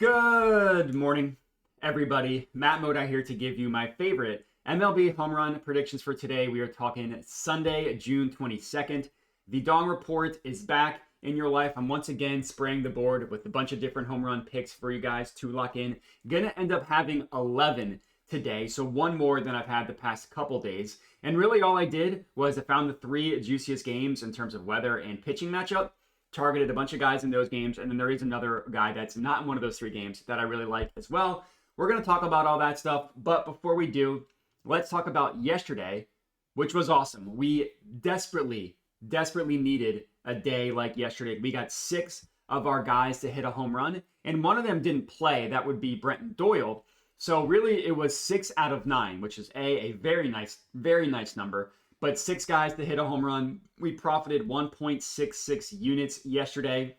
Good morning, everybody. Matt Modi here to give you my favorite MLB home run predictions for today. We are talking Sunday, June 22nd. The Dong Report is back in your life. I'm once again spraying the board with a bunch of different home run picks for you guys to lock in. Gonna end up having 11 today, so one more than I've had the past couple days. And really all I did was I found the three juiciest games in terms of weather and pitching matchup, targeted a bunch of guys in those games, and then there is another guy that's not in one of those three games that I really like as well. We're going to talk about all that stuff, but before we do, let's talk about yesterday, which was awesome. We desperately needed a day like yesterday. We got 6 of our guys to hit a home run, and one of them didn't play. That would be Brenton Doyle. So really, it was 6 out of 9, which is a very nice number. But 6 guys to hit a home run. We profited 1.66 units yesterday.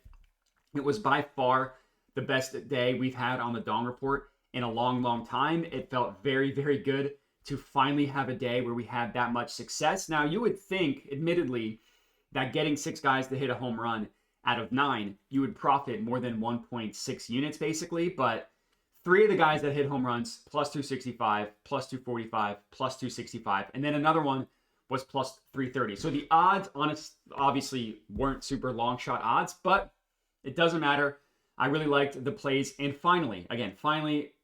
It was by far the best day we've had on the Dong Report in a long time. It felt very good to finally have a day where we had that much success. Now, you would think, admittedly, that getting 6 guys to hit a home run out of 9, you would profit more than 1.6 units, basically. But 3 of the guys that hit home runs, plus 265, plus 245, plus 265, and then another one was plus 330. So the odds, obviously weren't super long shot odds, but it doesn't matter. I really liked the plays. And finally,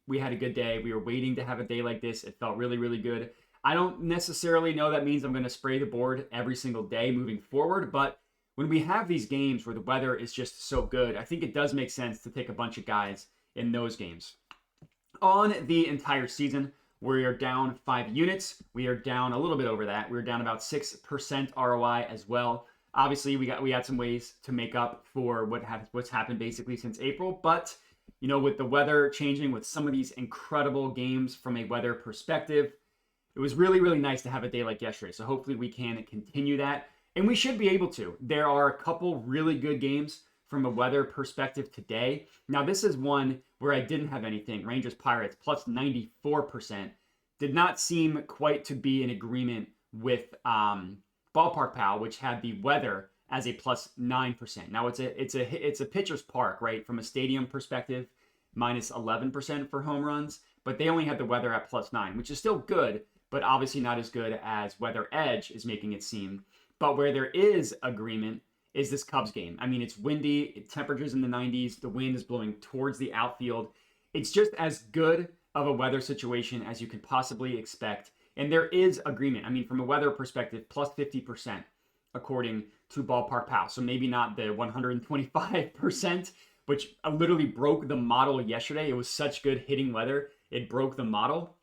we had a good day. We were waiting to have a day like this. It felt really good. I don't necessarily know that means I'm going to spray the board every single day moving forward, but when we have these games where the weather is just so good, I think it does make sense to take a bunch of guys in those games. On the entire season, we are down 5 units. We are down a little bit over that. We're down about 6% ROI as well. Obviously, we had some ways to make up for what's happened basically since April. But, you know, with the weather changing, with some of these incredible games from a weather perspective, it was really nice to have a day like yesterday. So hopefully we can continue that. And we should be able to. There are a couple really good games from a weather perspective today. Now, this is one where I didn't have anything. Rangers Pirates plus 94%. Did not seem quite to be in agreement with Ballpark Pal, which had the weather as a plus 9%. Now it's a pitcher's park, right? From a stadium perspective, minus 11% for home runs, but they only had the weather at plus 9, which is still good, but obviously not as good as Weather Edge is making it seem. But where there is agreement is this Cubs game. I mean, it's windy, temperatures in the 90s, the wind is blowing towards the outfield. It's just as good of a weather situation as you could possibly expect. And there is agreement. I mean, from a weather perspective, plus 50% according to Ballpark Pal. So maybe not the 125%, which literally broke the model yesterday. It was such good hitting weather. It broke the model.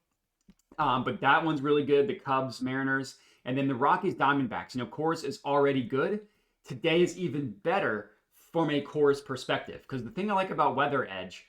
But that one's really good. The Cubs, Mariners, and then the Rockies, Diamondbacks. You know, Coors is already good. Today is even better from a Coors perspective, because the thing I like about Weather Edge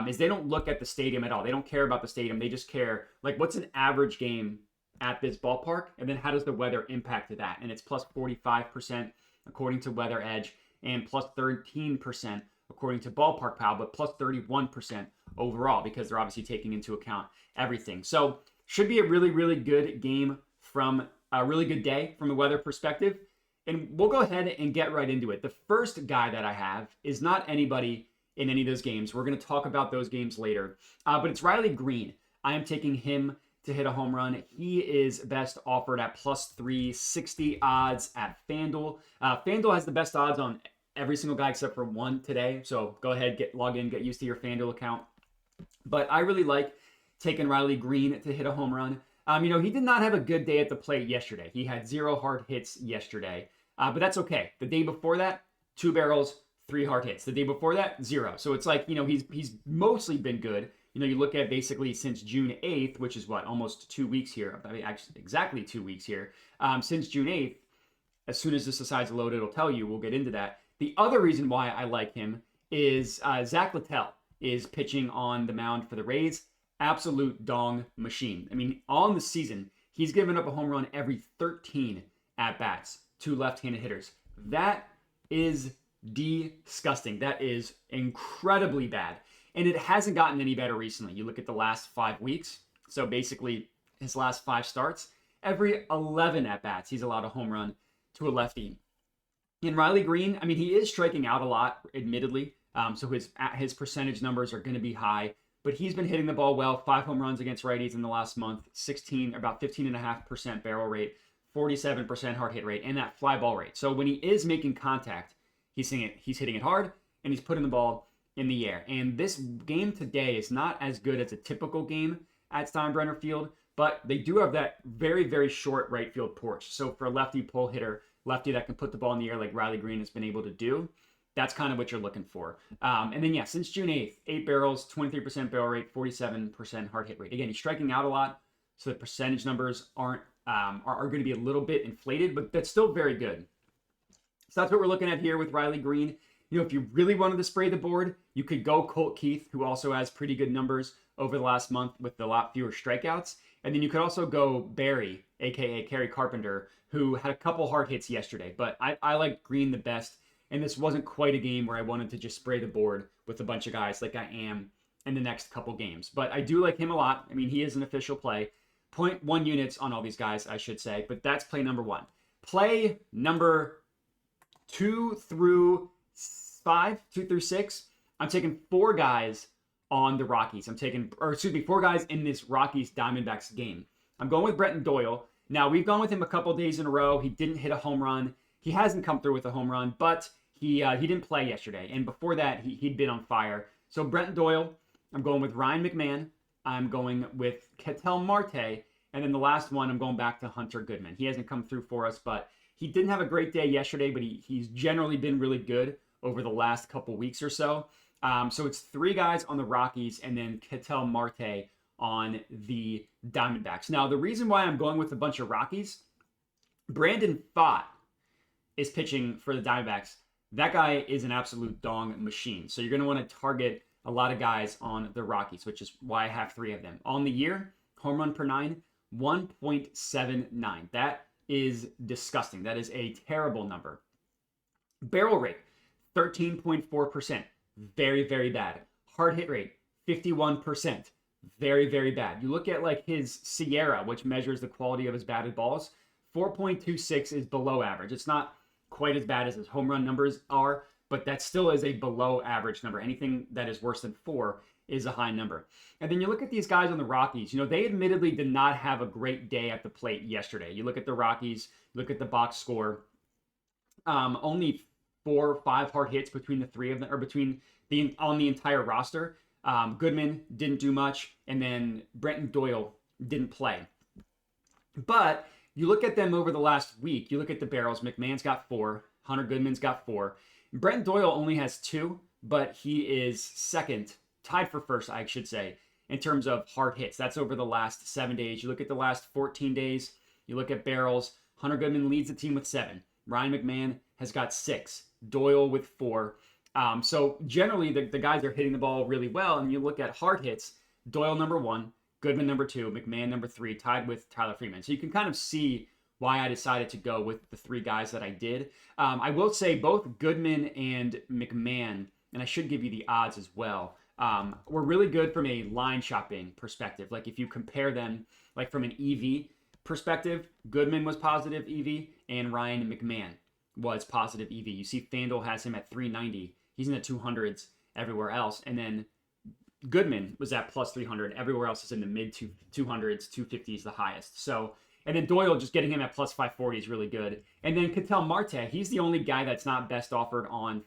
is they don't look at the stadium at all. They don't care about the stadium. They just care, like, what's an average game at this ballpark, and then how does the weather impact that? And it's plus 45% according to Weather Edge, and plus 13% according to Ballpark Pal, but plus 31% overall, because they're obviously taking into account everything. So should be a really good game from a really good day from a weather perspective. And we'll go ahead and get right into it. The first guy that I have is not anybody in any of those games. We're going to talk about those games later. But it's Riley Green. I am taking him to hit a home run. He is best offered at plus 360 odds at FanDuel. FanDuel has the best odds on every single guy except for one today. So go ahead, log in, get used to your FanDuel account. But I really like taking Riley Green to hit a home run. You know, he did not have a good day at the plate yesterday. He had 0 hard hits yesterday. But that's okay. The day before that, 2 barrels, 3 hard hits. The day before that, 0. So it's like, you know, he's mostly been good. You know, you look at basically since June 8th, which is what, almost 2 weeks here. I mean, actually, exactly 2 weeks here. Since June 8th, as soon as this decides to load, it'll tell you. We'll get into that. The other reason why I like him is Zach Littell is pitching on the mound for the Rays. Absolute dong machine. I mean, on the season, he's given up a home run every 13 at-bats to left-handed hitters. That is disgusting. That is incredibly bad. And it hasn't gotten any better recently. You look at the last 5 weeks. So basically, his last 5 starts, every 11 at-bats, he's allowed a home run to a lefty. And Riley Green, I mean, he is striking out a lot, admittedly. So his percentage numbers are going to be high. But he's been hitting the ball well. 5 home runs against righties in the last month. About 15.5% barrel rate, 47% hard hit rate, and that fly ball rate. So when he is making contact, he's hitting it hard, and he's putting the ball in the air. And this game today is not as good as a typical game at Steinbrenner Field, but they do have that very, very short right field porch. So for a lefty pull hitter, lefty that can put the ball in the air like Riley Green has been able to do, that's kind of what you're looking for. And then, yeah, since June 8th, 8 barrels, 23% barrel rate, 47% hard hit rate. Again, he's striking out a lot, so the percentage numbers are going to be a little bit inflated, but that's still very good. So that's what we're looking at here with Riley Green. You know, if you really wanted to spray the board, you could go Colt Keith, who also has pretty good numbers over the last month with a lot fewer strikeouts. And then you could also go Barry, a.k.a. Kerry Carpenter, who had a couple hard hits yesterday. But I like Green the best. And this wasn't quite a game where I wanted to just spray the board with a bunch of guys like I am in the next couple games. But I do like him a lot. I mean, he is an official play. 0.1 units on all these guys, I should say. But that's play number 1. Play number 2 through 6. I'm taking 4 guys on the Rockies. 4 guys in this Rockies Diamondbacks game. I'm going with Brenton Doyle. Now, we've gone with him a couple days in a row. He didn't hit a home run. He hasn't come through with a home run, but he didn't play yesterday. And before that, he'd been on fire. So Brenton Doyle, I'm going with Ryan McMahon. I'm going with Ketel Marte. And then the last one, I'm going back to Hunter Goodman. He hasn't come through for us, but he didn't have a great day yesterday, but he's generally been really good over the last couple weeks or so. So it's 3 guys on the Rockies and then Ketel Marte on the Diamondbacks. Now, the reason why I'm going with a bunch of Rockies, Brandon Pfaadt is pitching for the Diamondbacks. That guy is an absolute dong machine. So you're going to want to target a lot of guys on the Rockies, which is why I have 3 of them. On the year, home run per 9, 1.79. That is disgusting. That is a terrible number. Barrel rate, 13.4%. Very, very bad. Hard hit rate, 51%. Very, very bad. You look at like his Sierra, which measures the quality of his batted balls, 4.26 is below average. It's not quite as bad as his home run numbers are, but that still is a below average number. Anything that is worse than 4 is a high number. And then you look at these guys on the Rockies. You know, they admittedly did not have a great day at the plate yesterday. You look at the Rockies, look at the box score. Only 4 or 5 hard hits between the 3 of them, or on the entire roster. Goodman didn't do much, and then Brenton Doyle didn't play. But you look at them over the last week, you look at the barrels, McMahon's got 4, Hunter Goodman's got 4. Brenton Doyle only has 2, but he is second, tied for first, I should say, in terms of hard hits. That's over the last 7 days. You look at the last 14 days, you look at barrels, Hunter Goodman leads the team with 7. Ryan McMahon has got 6, Doyle with 4. So generally, the guys are hitting the ball really well, and you look at hard hits, Doyle number 1, Goodman number 2, McMahon number 3, tied with Tyler Freeman. So you can kind of see why I decided to go with the 3 guys that I did. I will say both Goodman and McMahon, and I should give you the odds as well, were really good from a line shopping perspective. Like if you compare them, like from an EV perspective, Goodman was positive EV, and Ryan McMahon was positive EV. You see FanDuel has him at 390. He's in the 200s everywhere else. And then Goodman was at plus 300. Everywhere else is in the mid 200s, 250s, the highest. So, and then Doyle, just getting him at plus 540 is really good. And then Ketel Marte, he's the only guy that's not best offered on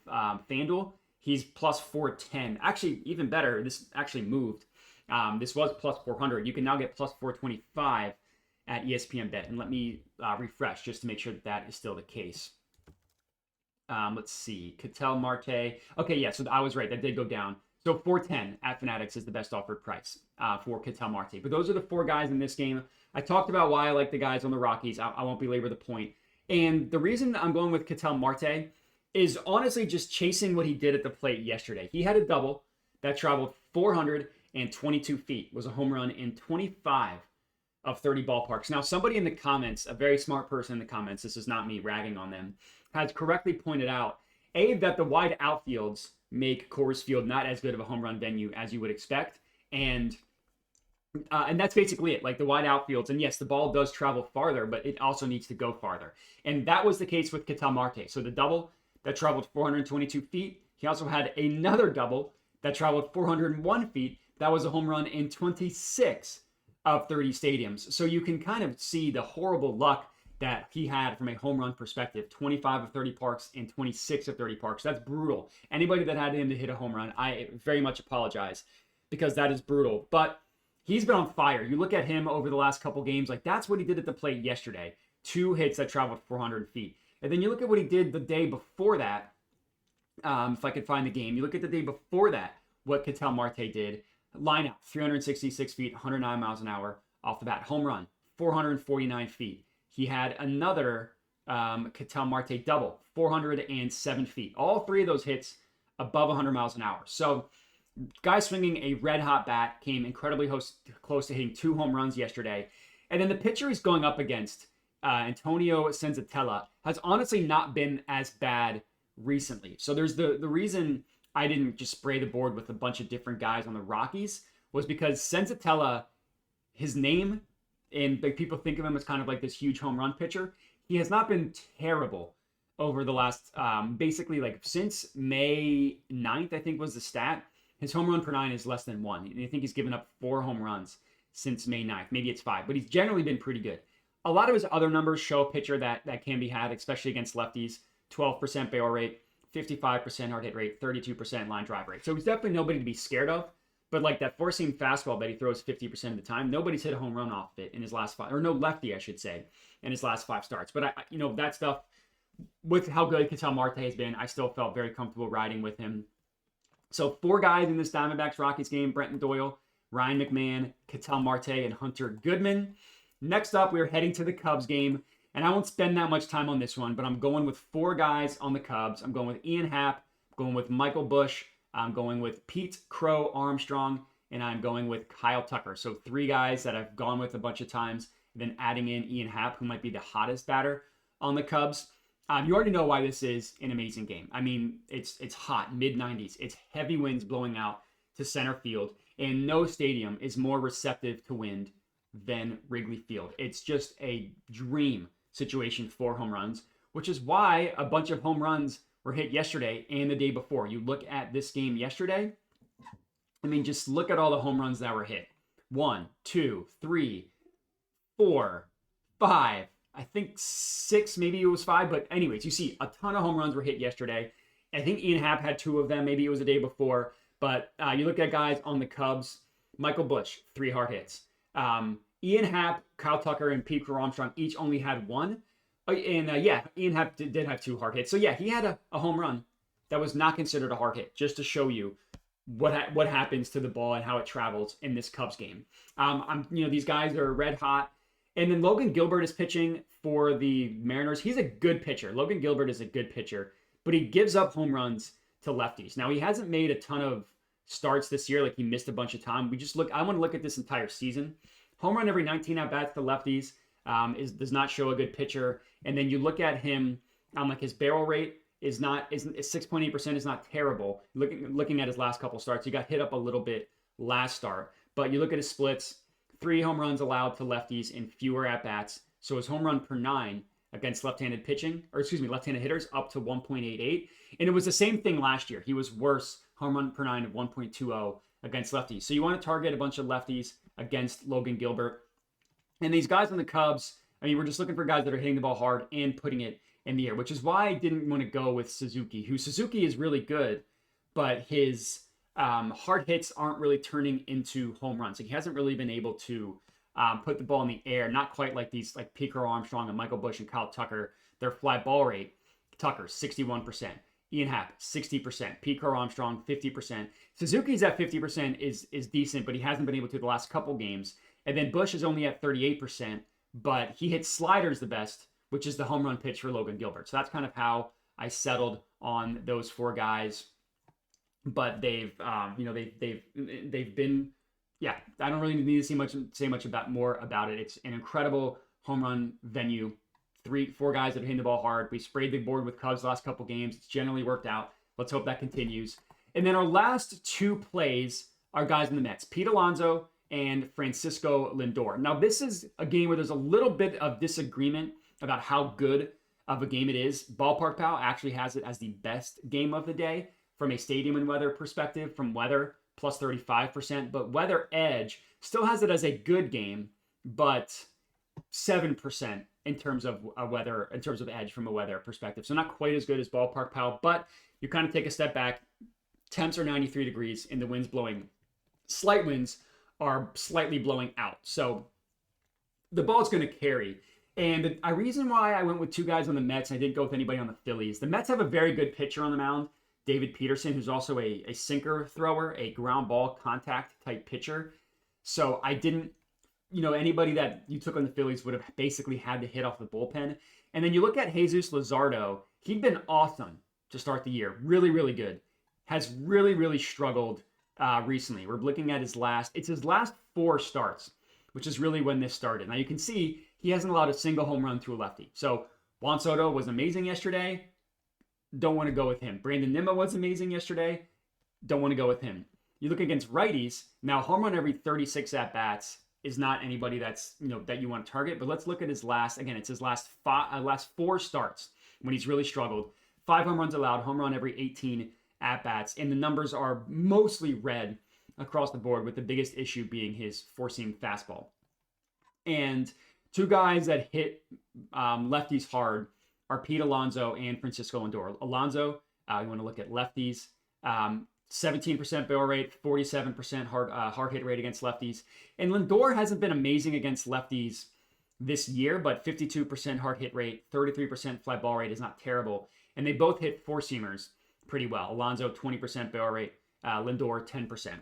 FanDuel. He's plus 410. Actually, even better, this actually moved. This was plus 400. You can now get plus 425 at ESPN Bet. And let me refresh just to make sure that is still the case. Let's see. Ketel Marte. Okay, yeah, so I was right. That did go down. So 410 at Fanatics is the best offered price for Ketel Marte. But those are the 4 guys in this game. I talked about why I like the guys on the Rockies. I won't belabor the point. And the reason I'm going with Ketel Marte is honestly just chasing what he did at the plate yesterday. He had a double that traveled 422 feet, was a home run in 25 of 30 ballparks. Now, somebody in the comments, a very smart person in the comments, this is not me ragging on them, has correctly pointed out, that the wide outfields make Coors Field not as good of a home run venue as you would expect. And that's basically it, like the wide outfields. And yes, the ball does travel farther, but it also needs to go farther. And that was the case with Ketel Marte. So the double that traveled 422 feet, He also had another double that traveled 401 feet. That was a home run in 26 of 30 stadiums. So you can kind of see the horrible luck that he had from a home run perspective. 25 of 30 parks and 26 of 30 parks. That's brutal. Anybody that had him to hit a home run, I very much apologize because that is brutal. But he's been on fire. You look at him over the last couple games, like that's what he did at the plate yesterday. 2 hits that traveled 400 feet. And then you look at what he did the day before that. If I could find the game, you look at the day before that, what Ketel Marte did. Line out, 366 feet, 109 miles an hour off the bat. Home run, 449 feet. He had another Ketel Marte double, 407 feet. All 3 of those hits above 100 miles an hour. So guy swinging a red-hot bat, came incredibly close to hitting 2 home runs yesterday. And then the pitcher he's going up against, Antonio Senzatella, has honestly not been as bad recently. So there's the reason I didn't just spray the board with a bunch of different guys on the Rockies was because Senzatella, his name, and people think of him as kind of like this huge home run pitcher. He has not been terrible over the last, basically like since May 9th, I think was the stat. His home run per 9 is less than 1. And I think he's given up 4 home runs since May 9th. Maybe it's 5, but he's generally been pretty good. A lot of his other numbers show a pitcher that can be had, especially against lefties. 12% barrel rate, 55% hard hit rate, 32% line drive rate. So he's definitely nobody to be scared of. But like that four-seam fastball that he throws 50% of the time, nobody's hit a home run off of it in his last 5, or no lefty, I should say, in his last 5 starts. But that stuff, with how good Ketel Marte has been, I still felt very comfortable riding with him. So 4 guys in this Diamondbacks-Rockies game: Brenton Doyle, Ryan McMahon, Ketel Marte, and Hunter Goodman. Next up, we're heading to the Cubs game. And I won't spend that much time on this one, but I'm going with 4 guys on the Cubs. I'm going with Ian Happ, I'm going with Michael Busch, I'm going with Pete Crow Armstrong, and I'm going with Kyle Tucker. So 3 guys that I've gone with a bunch of times, then adding in Ian Happ, who might be the hottest batter on the Cubs. You already know why this is an amazing game. I mean, it's hot, mid-90s. It's heavy winds blowing out to center field, and no stadium is more receptive to wind than Wrigley Field. It's just a dream situation for home runs, which is why a bunch of home runs were hit yesterday and the day before. You look at this game yesterday, I mean, just look at all the home runs that were hit. 1, 2, 3, 4, 5, I think 6, maybe it was 5, but anyways, you see a ton of home runs were hit yesterday. I think Ian Happ had 2 of them, maybe it was the day before, but you look at guys on the Cubs: Michael Busch, 3 hard hits. Ian Happ, Kyle Tucker, and Pete Crow Armstrong each only had 1. Ian Happ did have 2 hard hits. So yeah, he had a home run that was not considered a hard hit, just to show you what happens to the ball and how it travels in this Cubs game. These guys are red hot. And then Logan Gilbert is pitching for the Mariners. He's a good pitcher. Logan Gilbert is a good pitcher, but he gives up home runs to lefties. Now, he hasn't made a ton of starts this year. Like, he missed a bunch of time. I want to look at this entire season. Home run every 19 at-bats to lefties does not show a good pitcher. And then you look at him, his barrel rate is 6.8% is not terrible. Looking at his last couple starts, he got hit up a little bit last start. But you look at his splits, 3 home runs allowed to lefties in fewer at-bats. So his home run per 9 against left-handed hitters up to 1.88. And it was the same thing last year. He was worse, home run per 9 of 1.20 against lefties. So you want to target a bunch of lefties against Logan Gilbert. And these guys on the Cubs, we're just looking for guys that are hitting the ball hard and putting it in the air, which is why I didn't want to go with Suzuki, Suzuki is really good, but his hard hits aren't really turning into home runs. Like, he hasn't really been able to put the ball in the air, not quite like these, like Pete Crow Armstrong and Michael Busch and Kyle Tucker. Their fly ball rate, Tucker, 61%. Ian Happ, 60%. Pete Crow Armstrong, 50%. Suzuki's at 50% is decent, but he hasn't been able to the last couple games. And then Busch is only at 38%, but he hits sliders the best, which is the home run pitch for Logan Gilbert. So that's kind of how I settled on those 4 guys. But they've been, I don't really need to say much more about it. It's an incredible home run venue. 4 guys that are hitting the ball hard. We sprayed the board with Cubs the last couple games. It's generally worked out. Let's hope that continues. And then our last 2 plays are guys in the Mets: Pete Alonso and Francisco Lindor. Now, this is a game where there's a little bit of disagreement about how good of a game it is. Ballpark Pal actually has it as the best game of the day. from a stadium and weather perspective, from weather plus 35%, but weather edge still has it as a good game, but 7% in terms of weather, in terms of edge from a weather perspective. So not quite as good as Ballpark Pal, but you kind of take a step back. Temps are 93 degrees and the wind's blowing. Slight winds are slightly blowing out. So the ball's going to carry. And the reason why I went with two guys on the Mets, I didn't go with anybody on the Phillies. The Mets have a very good pitcher on the mound, David Peterson, who's also a sinker thrower, a ground ball contact type pitcher. So I didn't, anybody that you took on the Phillies would have basically had to hit off the bullpen. And then you look at Jesus Luzardo. He'd been awesome to start the year. Really, really good. Has really, really struggled recently. We're looking at his last 4 starts, which is really when this started. Now you can see he hasn't allowed a single home run to a lefty. So Juan Soto was amazing yesterday. Don't want to go with him. Brandon Nimmo was amazing yesterday. Don't want to go with him. You look against righties. Now home run every 36 at-bats is not anybody that's, that you want to target. But let's look at his last 4 starts when he's really struggled. 5 home runs allowed, home run every 18 at-bats. And the numbers are mostly red across the board, with the biggest issue being his four-seam fastball. And two guys that hit lefties hard are Pete Alonso and Francisco Lindor. Alonso, you want to look at lefties, 17% barrel rate, 47% hard hit rate against lefties. And Lindor hasn't been amazing against lefties this year, but 52% hard hit rate, 33% fly ball rate is not terrible. And they both hit four-seamers pretty well. Alonso, 20% barrel rate, Lindor, 10%.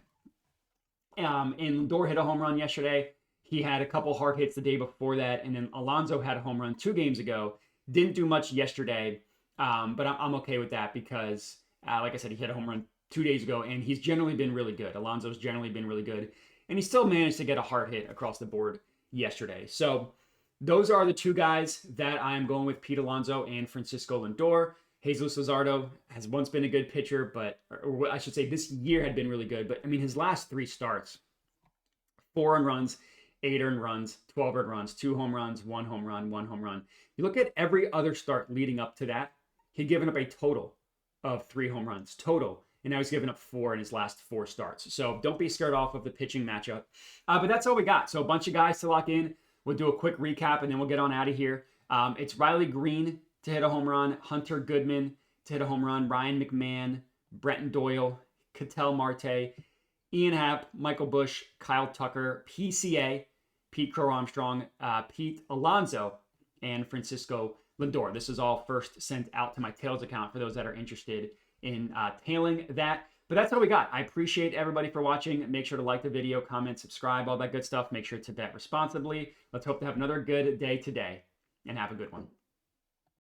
And Lindor hit a home run yesterday. He had a couple hard hits the day before that. And then Alonso had a home run 2 games ago. Didn't do much yesterday, but I'm okay with that because, like I said, he hit a home run 2 days ago, and he's generally been really good. Alonso's generally been really good, and he still managed to get a hard hit across the board yesterday. So those are the two guys that I'm going with, Pete Alonso and Francisco Lindor. Jesus Luzardo has once been a good pitcher, or I should say this year had been really good. But, I mean, his last 3 starts, 4 earned runs, 8 earned runs, 12 earned runs, 2 home runs, 1 home run, 1 home run. You look at every other start leading up to that, he'd given up a total of 3 home runs, total. And now he's given up 4 in his last 4 starts. So don't be scared off of the pitching matchup. But that's all we got. So a bunch of guys to lock in. We'll do a quick recap, and then we'll get on out of here. It's Riley Green to hit a home run, Hunter Goodman to hit a home run, Ryan McMahon, Brenton Doyle, Ketel Marte, Ian Happ, Michael Busch, Kyle Tucker, PCA, Pete Crow Armstrong, Pete Alonso, and Francisco Lindor. This is all first sent out to my Tails account for those that are interested in tailing that. But that's all we got. I appreciate everybody for watching. Make sure to like the video, comment, subscribe, all that good stuff. Make sure to bet responsibly. Let's hope to have another good day today, and have a good one.